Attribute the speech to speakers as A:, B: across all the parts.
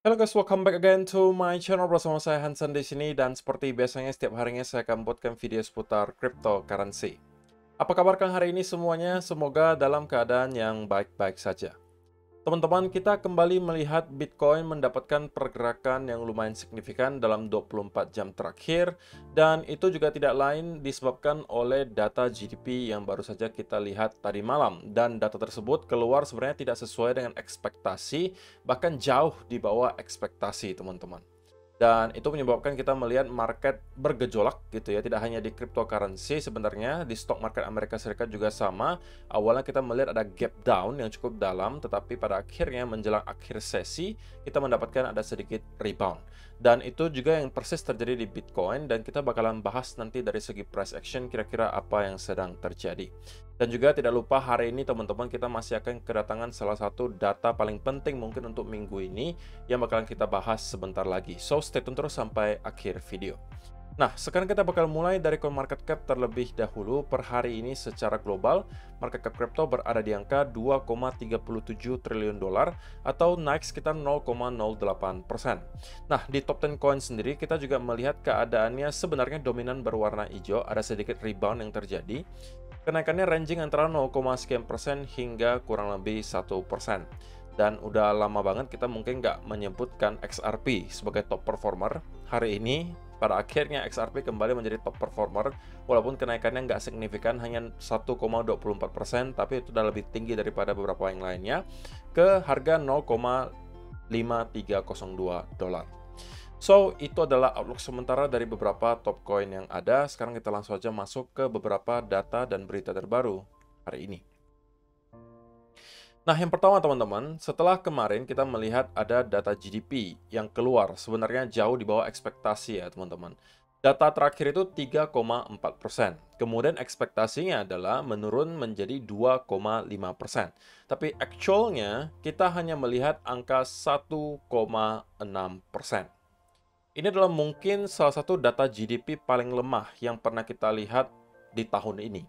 A: Halo guys, welcome back again to my channel bersama saya Hansen di sini dan seperti biasanya setiap harinya saya akan buatkan video seputar cryptocurrency. Apa kabar kalian hari ini semuanya? Semoga dalam keadaan yang baik-baik saja. Teman-teman, kita kembali melihat Bitcoin mendapatkan pergerakan yang lumayan signifikan dalam 24 jam terakhir, dan itu juga tidak lain disebabkan oleh data GDP yang baru saja kita lihat tadi malam. Dan data tersebut keluar sebenarnya tidak sesuai dengan ekspektasi, bahkan jauh di bawah ekspektasi, teman-teman. Dan itu menyebabkan kita melihat market bergejolak gitu ya, tidak hanya di cryptocurrency sebenarnya, di stock market Amerika Serikat juga sama. Awalnya kita melihat ada gap down yang cukup dalam, tetapi pada akhirnya menjelang akhir sesi, kita mendapatkan ada sedikit rebound. Dan itu juga yang persis terjadi di Bitcoin, dan kita bakalan bahas nanti dari segi price action kira-kira apa yang sedang terjadi. Dan juga tidak lupa hari ini teman-teman kita masih akan kedatangan salah satu data paling penting mungkin untuk minggu ini yang bakalan kita bahas sebentar lagi. So stay tune terus sampai akhir video. Nah, sekarang kita bakal mulai dari CoinMarketCap terlebih dahulu. Per hari ini secara global, market cap crypto berada di angka 2,37 triliun dolar atau naik sekitar 0,08%. Nah, di top 10 coin sendiri kita juga melihat keadaannya sebenarnya dominan berwarna hijau, ada sedikit rebound yang terjadi. Kenaikannya ranging antara 0, sekian persen hingga kurang lebih 1%. Dan udah lama banget kita mungkin nggak menyebutkan XRP sebagai top performer. Hari ini, pada akhirnya XRP kembali menjadi top performer, walaupun kenaikannya nggak signifikan, hanya 1,24%, tapi itu udah lebih tinggi daripada beberapa yang lainnya, ke harga 0,5302 dolar. So, itu adalah outlook sementara dari beberapa top coin yang ada. Sekarang kita langsung saja masuk ke beberapa data dan berita terbaru hari ini. Nah, yang pertama teman-teman, setelah kemarin kita melihat ada data GDP yang keluar, sebenarnya jauh di bawah ekspektasi ya teman-teman. Data terakhir itu 3,4%. Kemudian ekspektasinya adalah menurun menjadi 2,5%. Tapi actualnya kita hanya melihat angka 1,6%. Ini adalah mungkin salah satu data GDP paling lemah yang pernah kita lihat di tahun ini,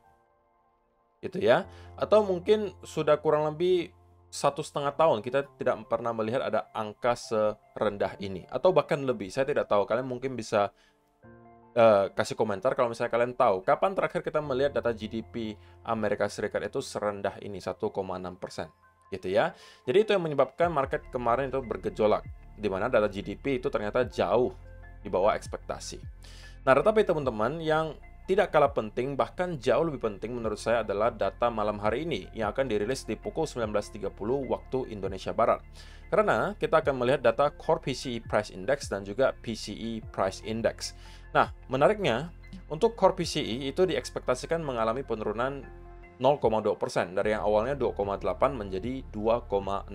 A: gitu ya. Atau mungkin sudah kurang lebih 1,5 tahun kita tidak pernah melihat ada angka serendah ini, atau bahkan lebih. Saya tidak tahu. Kalian mungkin bisa kasih komentar kalau misalnya kalian tahu kapan terakhir kita melihat data GDP Amerika Serikat itu serendah ini 1,6%, gitu ya. Jadi itu yang menyebabkan market kemarin itu bergejolak, di mana data GDP itu ternyata jauh di bawah ekspektasi. Nah, tetapi teman-teman, yang tidak kalah penting, bahkan jauh lebih penting menurut saya adalah data malam hari ini yang akan dirilis di pukul 19.30 waktu Indonesia Barat. Karena kita akan melihat data Core PCE Price Index dan juga PCE Price Index. Nah, menariknya, untuk Core PCE itu diekspektasikan mengalami penurunan 0,2% dari yang awalnya 2,8 menjadi 2,6%.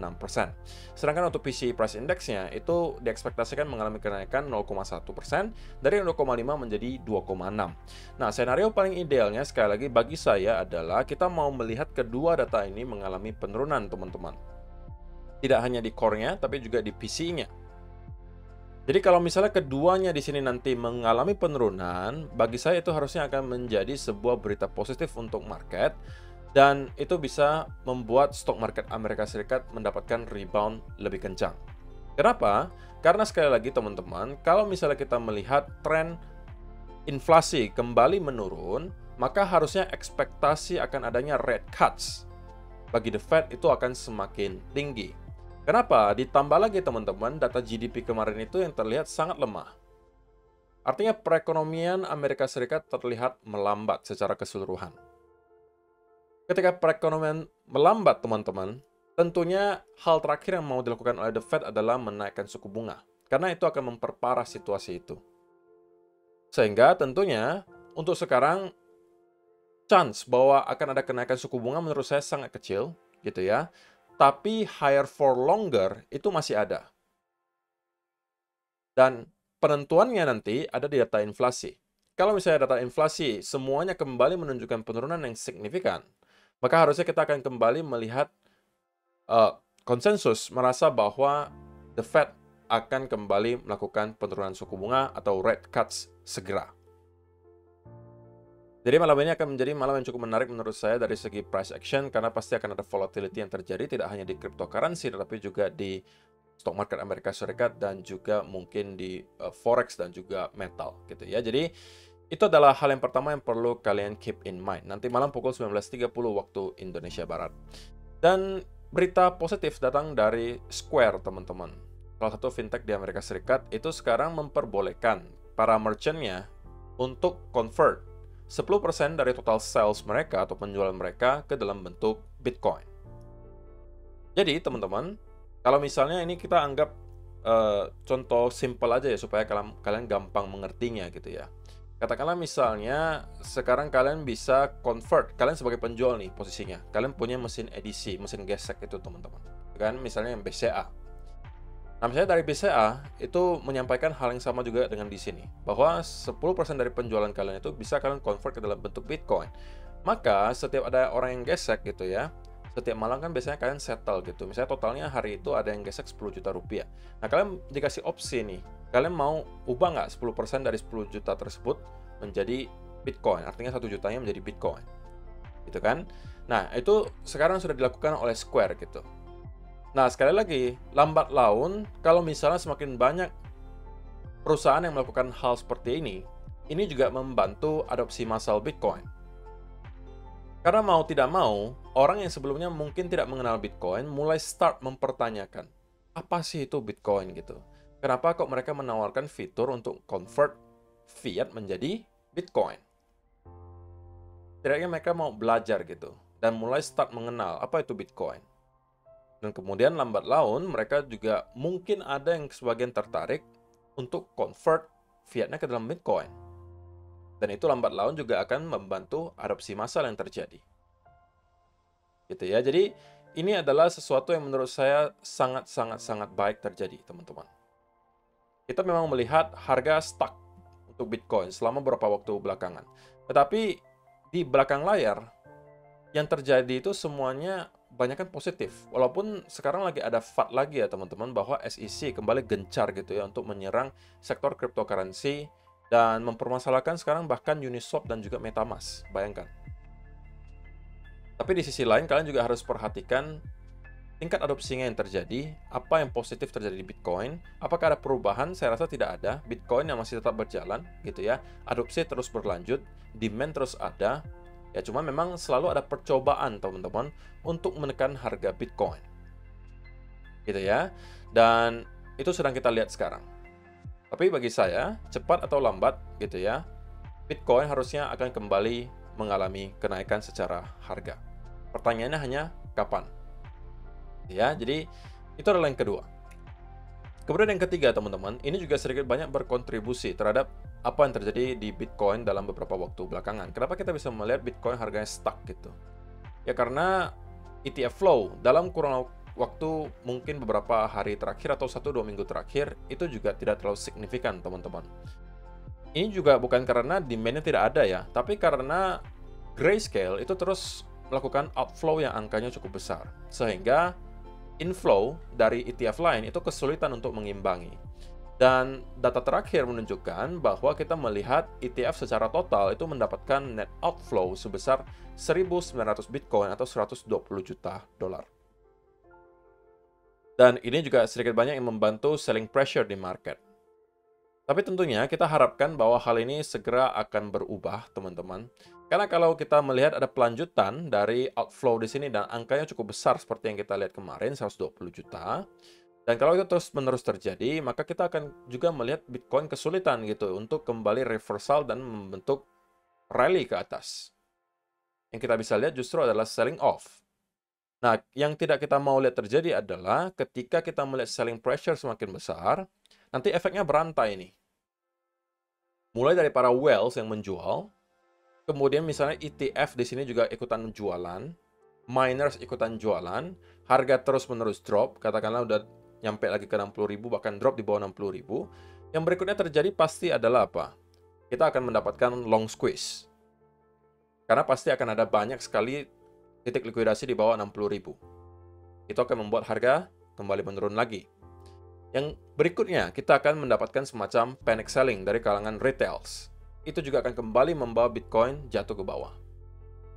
A: Sedangkan untuk PCE Price Index-nya itu diekspektasikan mengalami kenaikan 0,1% dari 0,5 menjadi 2,6. Nah, senario paling idealnya sekali lagi bagi saya adalah kita mau melihat kedua data ini mengalami penurunan, teman-teman. Tidak hanya di core-nya, tapi juga di PCE-nya. Jadi kalau misalnya keduanya di sini nanti mengalami penurunan, bagi saya itu harusnya akan menjadi sebuah berita positif untuk market, dan itu bisa membuat stock market Amerika Serikat mendapatkan rebound lebih kencang. Kenapa? Karena sekali lagi teman-teman, kalau misalnya kita melihat tren inflasi kembali menurun, maka harusnya ekspektasi akan adanya rate cuts bagi The Fed itu akan semakin tinggi. Kenapa? Ditambah lagi teman-teman, data GDP kemarin itu yang terlihat sangat lemah. Artinya perekonomian Amerika Serikat terlihat melambat secara keseluruhan. Ketika perekonomian melambat teman-teman, tentunya hal terakhir yang mau dilakukan oleh The Fed adalah menaikkan suku bunga. Karena itu akan memperparah situasi itu. Sehingga tentunya untuk sekarang chance bahwa akan ada kenaikan suku bunga menurut saya sangat kecil, gitu ya. Tapi higher for longer itu masih ada. Dan penentuannya nanti ada di data inflasi. Kalau misalnya data inflasi semuanya kembali menunjukkan penurunan yang signifikan, maka harusnya kita akan kembali melihat konsensus merasa bahwa The Fed akan kembali melakukan penurunan suku bunga atau rate cuts segera. Jadi malam ini akan menjadi malam yang cukup menarik menurut saya dari segi price action, karena pasti akan ada volatility yang terjadi tidak hanya di cryptocurrency tetapi juga di stock market Amerika Serikat dan juga mungkin di forex dan juga metal gitu ya. Jadi itu adalah hal yang pertama yang perlu kalian keep in mind. Nanti malam pukul 19.30 waktu Indonesia Barat. Dan berita positif datang dari Square, teman-teman. Salah satu fintech di Amerika Serikat itu sekarang memperbolehkan para merchant-nya untuk convert 10% dari total sales mereka atau penjualan mereka ke dalam bentuk Bitcoin. Jadi, teman-teman, kalau misalnya ini kita anggap contoh simple aja ya supaya kalian gampang mengertinya gitu ya. Katakanlah misalnya sekarang kalian bisa convert, kalian sebagai penjual nih posisinya, kalian punya mesin edisi, mesin gesek itu teman-teman, kan misalnya yang BCA. Nah misalnya dari BCA itu menyampaikan hal yang sama juga dengan di sini, bahwa 10% dari penjualan kalian itu bisa kalian convert ke dalam bentuk Bitcoin. Maka setiap ada orang yang gesek gitu ya, setiap malam kan biasanya kalian settle gitu, misalnya totalnya hari itu ada yang gesek 10 juta rupiah. Nah kalian dikasih opsi nih, kalian mau ubah nggak 10% dari 10 juta tersebut menjadi Bitcoin, artinya 1 jutanya menjadi Bitcoin, gitu kan? Nah, itu sekarang sudah dilakukan oleh Square gitu. Nah, sekali lagi, lambat laun, kalau misalnya semakin banyak perusahaan yang melakukan hal seperti ini juga membantu adopsi massal Bitcoin. Karena mau tidak mau, orang yang sebelumnya mungkin tidak mengenal Bitcoin mulai start mempertanyakan, apa sih itu Bitcoin gitu? Kenapa kok mereka menawarkan fitur untuk convert fiat menjadi Bitcoin? Setidaknya mereka mau belajar gitu, dan mulai start mengenal apa itu Bitcoin. Dan kemudian lambat laun mereka juga mungkin ada yang sebagian tertarik untuk convert fiatnya ke dalam Bitcoin. Dan itu lambat laun juga akan membantu adopsi massal yang terjadi. Gitu ya, jadi ini adalah sesuatu yang menurut saya sangat baik terjadi, teman-teman. Kita memang melihat harga stuck untuk Bitcoin selama beberapa waktu belakangan. Tetapi di belakang layar, yang terjadi itu semuanya banyak kan positif. Walaupun sekarang lagi ada FUD lagi ya teman-teman, bahwa SEC kembali gencar gitu ya untuk menyerang sektor cryptocurrency dan mempermasalahkan sekarang bahkan Uniswap dan juga MetaMask. Bayangkan. Tapi di sisi lain kalian juga harus perhatikan tingkat adopsinya yang terjadi, apa yang positif terjadi di Bitcoin, apakah ada perubahan? Saya rasa tidak ada. Bitcoin yang masih tetap berjalan, gitu ya. Adopsi terus berlanjut, demand terus ada. Ya, cuma memang selalu ada percobaan, teman-teman, untuk menekan harga Bitcoin. Gitu ya. Dan itu sedang kita lihat sekarang. Tapi bagi saya, cepat atau lambat, gitu ya, Bitcoin harusnya akan kembali mengalami kenaikan secara harga. Pertanyaannya hanya kapan? Ya, jadi itu adalah yang kedua. Kemudian yang ketiga, teman-teman, ini juga sedikit banyak berkontribusi terhadap apa yang terjadi di Bitcoin dalam beberapa waktu belakangan. Kenapa kita bisa melihat Bitcoin harganya stuck gitu? Ya karena ETF flow dalam kurang waktu mungkin beberapa hari terakhir atau 1-2 minggu terakhir itu juga tidak terlalu signifikan, teman-teman. Ini juga bukan karena demand-nya tidak ada ya, tapi karena Grayscale itu terus melakukan outflow yang angkanya cukup besar, sehingga inflow dari ETF lain itu kesulitan untuk mengimbangi. Dan data terakhir menunjukkan bahwa kita melihat ETF secara total itu mendapatkan net outflow sebesar 1.900 Bitcoin atau 120 juta dolar. Dan ini juga sedikit banyak yang membantu selling pressure di market. Tapi tentunya kita harapkan bahwa hal ini segera akan berubah, teman-teman. Karena kalau kita melihat ada pelanjutan dari outflow di sini dan angkanya cukup besar seperti yang kita lihat kemarin, 120 juta. Dan kalau itu terus-menerus terjadi, maka kita akan juga melihat Bitcoin kesulitan gitu untuk kembali reversal dan membentuk rally ke atas. Yang kita bisa lihat justru adalah selling off. Nah, yang tidak kita mau lihat terjadi adalah ketika kita melihat selling pressure semakin besar, nanti efeknya berantai nih. Mulai dari para whales yang menjual, kemudian misalnya ETF di sini juga ikutan jualan, miners ikutan jualan, harga terus-menerus drop, katakanlah udah nyampe lagi ke 60.000, bahkan drop di bawah 60.000. Yang berikutnya terjadi pasti adalah apa? Kita akan mendapatkan long squeeze. Karena pasti akan ada banyak sekali titik likuidasi di bawah 60.000. Itu akan membuat harga kembali menurun lagi. Yang berikutnya, kita akan mendapatkan semacam panic selling dari kalangan retails. Itu juga akan kembali membawa Bitcoin jatuh ke bawah.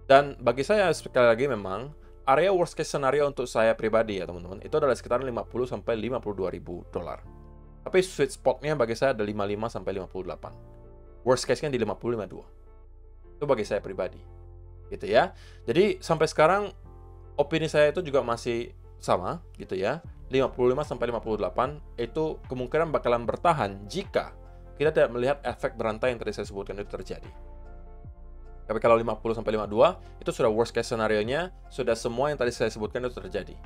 A: Dan bagi saya sekali lagi memang area worst case scenario untuk saya pribadi ya teman-teman, itu adalah sekitar 50 sampai 52 ribu dolar. Tapi sweet spotnya bagi saya ada 55 sampai 58. Worst case-nya di 50 52. Itu bagi saya pribadi. Gitu ya. Jadi sampai sekarang opini saya itu juga masih sama gitu ya. 55 sampai 58 itu kemungkinan bakalan bertahan jika kita tidak melihat efek berantai yang tadi saya sebutkan itu terjadi. Tapi kalau 50 sampai 52 itu sudah worst case scenario-nya, sudah semua yang tadi saya sebutkan itu terjadi.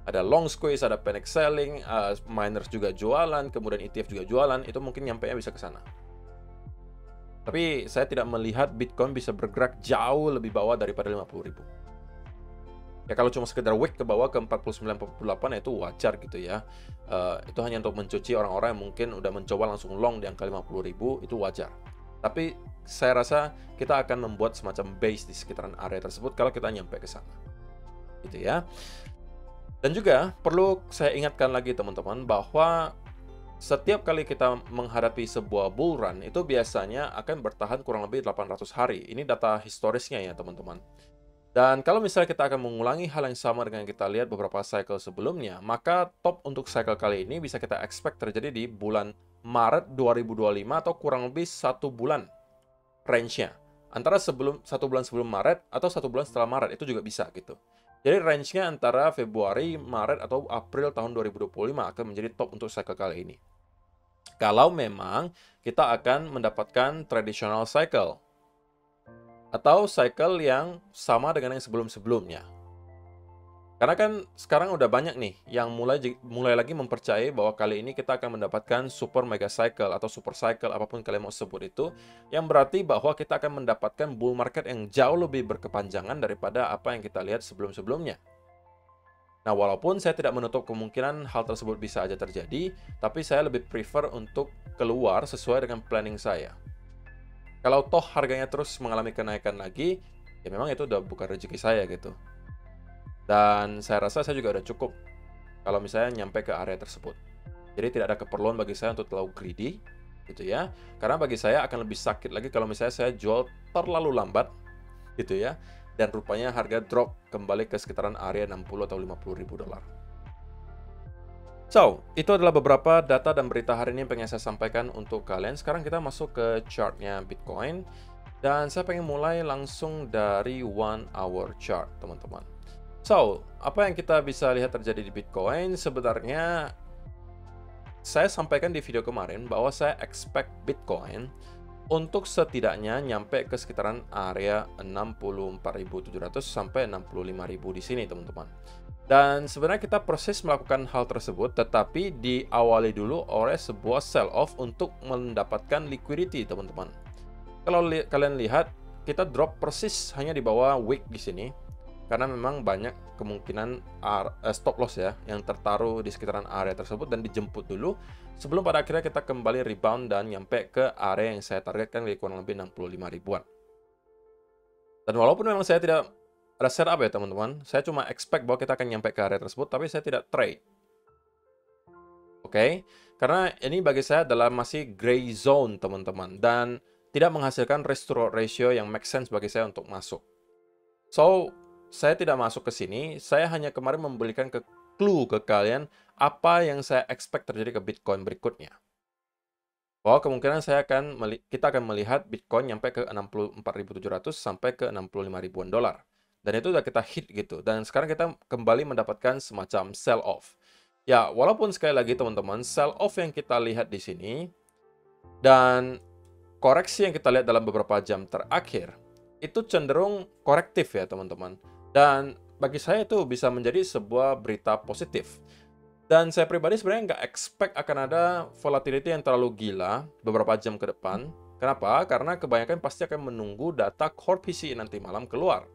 A: Ada long squeeze, ada panic selling, miners juga jualan, kemudian ETF juga jualan, itu mungkin nyampenya bisa ke sana. Tapi saya tidak melihat Bitcoin bisa bergerak jauh lebih bawah daripada 50 ribu. Ya kalau cuma sekedar wick ke bawah ke 49-48 itu wajar gitu ya. Itu hanya untuk mencuci orang-orang yang mungkin udah mencoba langsung long di angka 50 ribu, itu wajar. Tapi saya rasa kita akan membuat semacam base di sekitaran area tersebut kalau kita nyampe ke sana. Gitu ya. Dan juga perlu saya ingatkan lagi teman-teman bahwa setiap kali kita menghadapi sebuah bull run itu biasanya akan bertahan kurang lebih 800 hari. Ini data historisnya ya teman-teman. Dan kalau misalnya kita akan mengulangi hal yang sama dengan yang kita lihat beberapa cycle sebelumnya, maka top untuk cycle kali ini bisa kita expect terjadi di bulan Maret 2025 atau kurang lebih 1 bulan range-nya. Antara satu bulan sebelum Maret atau 1 bulan setelah Maret, itu juga bisa gitu. Jadi range-nya antara Februari, Maret, atau April tahun 2025 akan menjadi top untuk cycle kali ini. Kalau memang kita akan mendapatkan traditional cycle atau cycle yang sama dengan yang sebelum-sebelumnya. Karena kan sekarang udah banyak nih yang mulai lagi mempercayai bahwa kali ini kita akan mendapatkan super mega cycle atau super cycle, apapun kalian mau sebut itu, yang berarti bahwa kita akan mendapatkan bull market yang jauh lebih berkepanjangan daripada apa yang kita lihat sebelum-sebelumnya. Nah, walaupun saya tidak menutup kemungkinan hal tersebut bisa aja terjadi, tapi saya lebih prefer untuk keluar sesuai dengan planning saya. Kalau toh harganya terus mengalami kenaikan lagi, ya memang itu udah bukan rezeki saya gitu. Dan saya rasa saya juga udah cukup kalau misalnya nyampe ke area tersebut. Jadi tidak ada keperluan bagi saya untuk terlalu greedy, gitu ya. Karena bagi saya akan lebih sakit lagi kalau misalnya saya jual terlalu lambat, gitu ya. Dan rupanya harga drop kembali ke sekitaran area 60 atau 50 ribu dolar. So, itu adalah beberapa data dan berita hari ini yang pengen saya sampaikan untuk kalian. Sekarang kita masuk ke chartnya Bitcoin. Dan saya pengen mulai langsung dari 1 hour chart, teman-teman. So, apa yang kita bisa lihat terjadi di Bitcoin? Sebenarnya, saya sampaikan di video kemarin bahwa saya expect Bitcoin untuk setidaknya nyampe ke sekitaran area 64.700 sampai 65.000 di sini, teman-teman. Dan sebenarnya kita proses melakukan hal tersebut, tetapi diawali dulu oleh sebuah sell-off untuk mendapatkan liquidity, teman-teman. Kalau kalian lihat, kita drop persis hanya di bawah wick di sini. Karena memang banyak kemungkinan stop loss ya yang tertaruh di sekitaran area tersebut dan dijemput dulu sebelum pada akhirnya kita kembali rebound dan nyampe ke area yang saya targetkan di kurang lebih 65 ribuan. Dan walaupun memang saya tidak ada setup ya teman-teman, saya cuma expect bahwa kita akan nyampe ke area tersebut, tapi saya tidak trade. Oke? Karena ini bagi saya adalah masih gray zone teman-teman dan tidak menghasilkan ratio yang make sense bagi saya untuk masuk. So, saya tidak masuk ke sini, saya hanya kemarin memberikan clue ke kalian apa yang saya expect terjadi ke Bitcoin berikutnya. Bahwa kemungkinan kita akan melihat Bitcoin nyampe ke 64.700 sampai ke 65 ribuan dolar. Dan itu udah kita hit gitu. Dan sekarang kita kembali mendapatkan semacam sell off. Ya, walaupun sekali lagi teman-teman, sell off yang kita lihat di sini dan koreksi yang kita lihat dalam beberapa jam terakhir itu cenderung korektif ya teman-teman. Dan bagi saya itu bisa menjadi sebuah berita positif. Dan saya pribadi sebenarnya nggak expect akan ada volatility yang terlalu gila beberapa jam ke depan. Kenapa? Karena kebanyakan pasti akan menunggu data core PCE nanti malam keluar.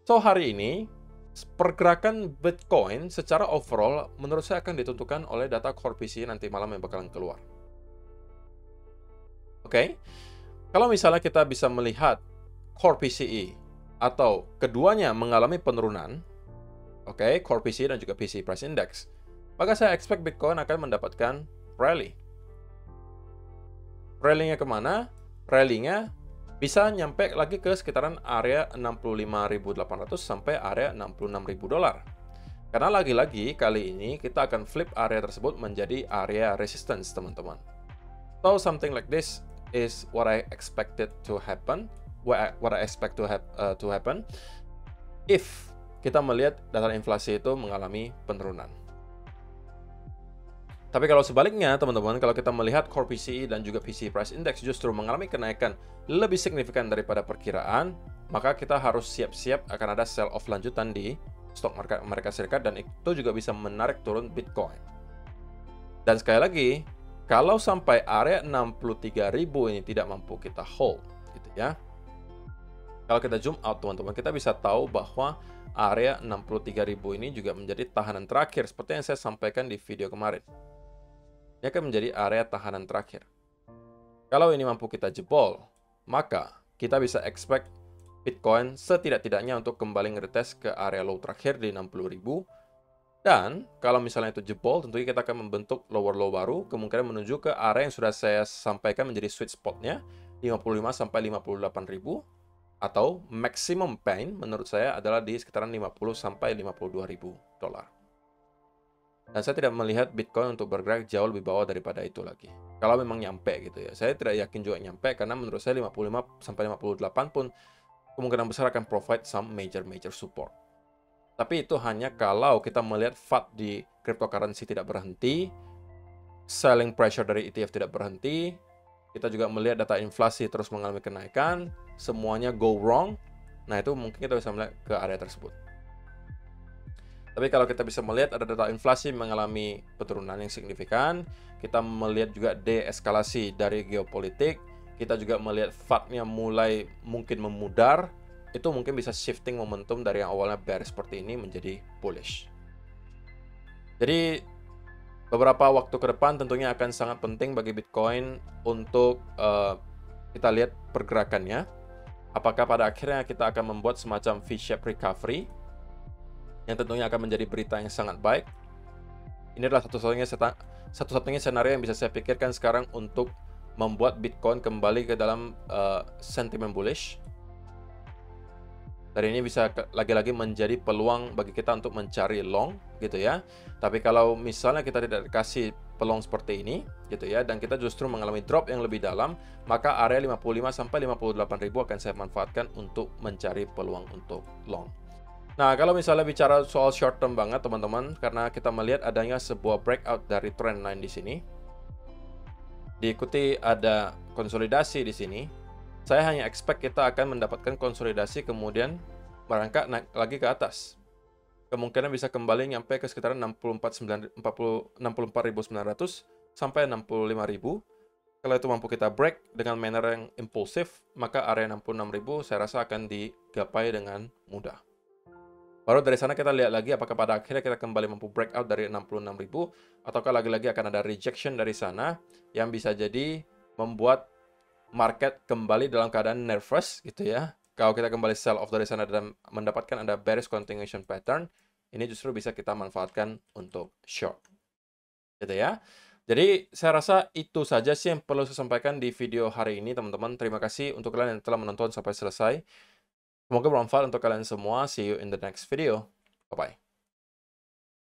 A: So, hari ini, pergerakan Bitcoin secara overall menurut saya akan ditentukan oleh data core PCE nanti malam yang bakalan keluar. Oke? Kalau misalnya kita bisa melihat core PCE atau keduanya mengalami penurunan, oke, core PCE dan juga PCE Price Index, maka saya expect Bitcoin akan mendapatkan rally. Rally-nya kemana? Rally-nya bisa nyampe lagi ke sekitaran area 65.800 sampai area 66.000 dolar. Karena lagi-lagi kali ini kita akan flip area tersebut menjadi area resistance, teman-teman. So something like this is what I expected to happen, what I expect to happen if kita melihat data inflasi itu mengalami penurunan. Tapi kalau sebaliknya, teman-teman, kalau kita melihat core PCE dan juga PCE Price Index justru mengalami kenaikan lebih signifikan daripada perkiraan, maka kita harus siap-siap akan ada sell off lanjutan di stok market Amerika Serikat dan itu juga bisa menarik turun Bitcoin. Dan sekali lagi, kalau sampai area 63.000 ini tidak mampu kita hold, gitu ya. Kalau kita zoom out, teman-teman, kita bisa tahu bahwa area 63.000 ini juga menjadi tahanan terakhir seperti yang saya sampaikan di video kemarin. Ini akan menjadi area tahanan terakhir. Kalau ini mampu kita jebol, maka kita bisa expect Bitcoin setidak-tidaknya untuk kembali ngeretest ke area low terakhir di 60.000. Dan kalau misalnya itu jebol, tentunya kita akan membentuk lower low baru, kemungkinan menuju ke area yang sudah saya sampaikan menjadi sweet spotnya, 55 sampai 58.000, atau maximum pain menurut saya adalah di sekitaran 50 sampai 52.000 dolar. Dan saya tidak melihat Bitcoin untuk bergerak jauh lebih bawah daripada itu lagi. Kalau memang nyampe gitu ya. Saya tidak yakin juga nyampe karena menurut saya 55 sampai 58 pun kemungkinan besar akan provide some major support. Tapi itu hanya kalau kita melihat FAD di cryptocurrency tidak berhenti, selling pressure dari ETF tidak berhenti, kita juga melihat data inflasi terus mengalami kenaikan, semuanya go wrong. Nah, itu mungkin kita bisa melihat ke area tersebut. Tapi kalau kita bisa melihat ada data inflasi mengalami penurunan yang signifikan, kita melihat juga deeskalasi dari geopolitik, kita juga melihat FAD-nya mulai mungkin memudar, itu mungkin bisa shifting momentum dari yang awalnya bearish seperti ini menjadi bullish. Jadi beberapa waktu ke depan tentunya akan sangat penting bagi Bitcoin untuk kita lihat pergerakannya. Apakah pada akhirnya kita akan membuat semacam V-shape recovery, yang tentunya akan menjadi berita yang sangat baik. Ini adalah satu-satunya senario yang bisa saya pikirkan sekarang untuk membuat Bitcoin kembali ke dalam sentimen bullish. Dan ini bisa lagi-lagi menjadi peluang bagi kita untuk mencari long, gitu ya. Tapi kalau misalnya kita tidak dikasih peluang seperti ini, gitu ya, dan kita justru mengalami drop yang lebih dalam, maka area 55 sampai 58.000 akan saya manfaatkan untuk mencari peluang untuk long. Nah, kalau misalnya bicara soal short term banget, teman-teman, karena kita melihat adanya sebuah breakout dari trend line di sini, diikuti ada konsolidasi di sini, saya hanya expect kita akan mendapatkan konsolidasi kemudian merangkak naik lagi ke atas. Kemungkinan bisa kembali nyampe ke sekitaran 64.900 sampai 65.000. Kalau itu mampu kita break dengan manner yang impulsif, maka area 66.000 saya rasa akan digapai dengan mudah. Baru dari sana kita lihat lagi apakah pada akhirnya kita kembali mampu breakout dari 66.000 ataukah lagi-lagi akan ada rejection dari sana yang bisa jadi membuat market kembali dalam keadaan nervous gitu ya. Kalau kita kembali sell off dari sana dan mendapatkan ada bearish continuation pattern, ini justru bisa kita manfaatkan untuk short. Gitu ya. Jadi saya rasa itu saja sih yang perlu saya sampaikan di video hari ini, teman-teman. Terima kasih untuk kalian yang telah menonton sampai selesai. Semoga bermanfaat untuk kalian semua. See you in the next video. Bye-bye.